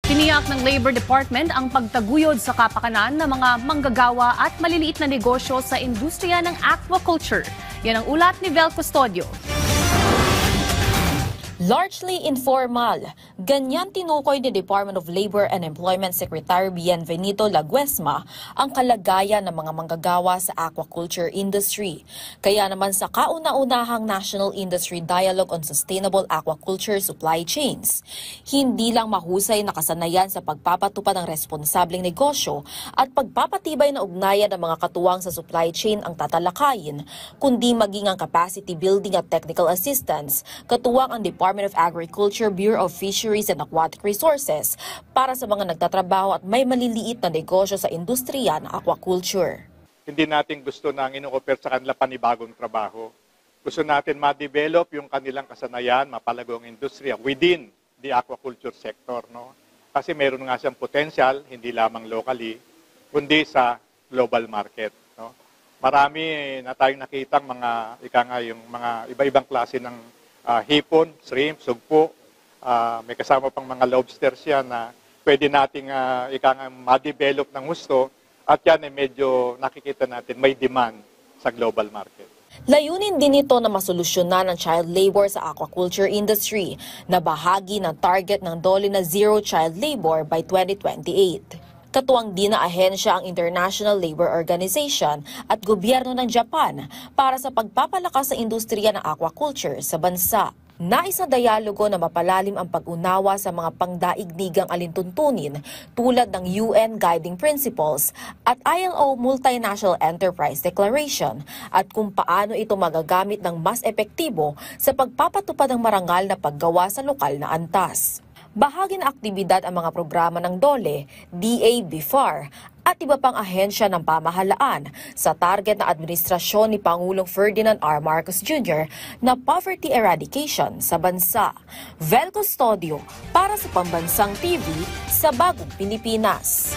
Tiniyak ng Labor Department ang pagtaguyod sa kapakanan ng mga manggagawa at maliliit na negosyo sa industriya ng aquaculture. Yan ang ulat ni Vel Custodio. Largely informal, ganyan tinukoy ni Department of Labor and Employment Secretary Bienvenido Laguesma ang kalagayan ng mga manggagawa sa aquaculture industry. Kaya naman sa kauna-unahang National Industry Dialogue on Sustainable Aquaculture Supply Chains, hindi lang mahusay na kasanayan sa pagpapatupad ng responsableng negosyo at pagpapatibay na ugnayan ng mga katuwang sa supply chain ang tatalakayin, kundi maging ang capacity building at technical assistance, katuwang ang Department of Agriculture, Bureau of Fisheries and Aquatic Resources para sa mga nagtatrabaho at may maliliit na negosyo sa industriya ng aquaculture. Hindi natin gusto na ino-offer sa kanila panibagong trabaho. Gusto natin ma-develop yung kanilang kasanayan, mapalago ang industriya within the aquaculture sector. No? Kasi meron nga siyang potential, hindi lamang locally, kundi sa global market. No? Marami na tayong nakitang yung mga iba-ibang klase ng hipon, shrimp, sugpo, may kasama pang mga lobsters yan na pwede nating ma-develop ng gusto at yan ay medyo nakikita natin may demand sa global market. Layunin din ito na masolusyonan ang child labor sa aquaculture industry na bahagi ng target ng DOLE na Zero Child Labor by 2028. Katuwang din na ahensya ang International Labour Organization at gobyerno ng Japan para sa pagpapalakas sa industriya ng aquaculture sa bansa. Nais na dialogo na mapalalim ang pag-unawa sa mga pangdaigdigang alintuntunin tulad ng UN Guiding Principles at ILO Multinational Enterprise Declaration at kung paano ito magagamit ng mas epektibo sa pagpapatupad ng marangal na paggawa sa lokal na antas. Bahagi ng aktibidad ang mga programa ng DOLE, DA-BIFAR at iba pang ahensya ng pamahalaan sa target na administrasyon ni Pangulong Ferdinand R. Marcos Jr. na poverty eradication sa bansa. Vel Custodio para sa Pambansang TV sa Bagong Pilipinas.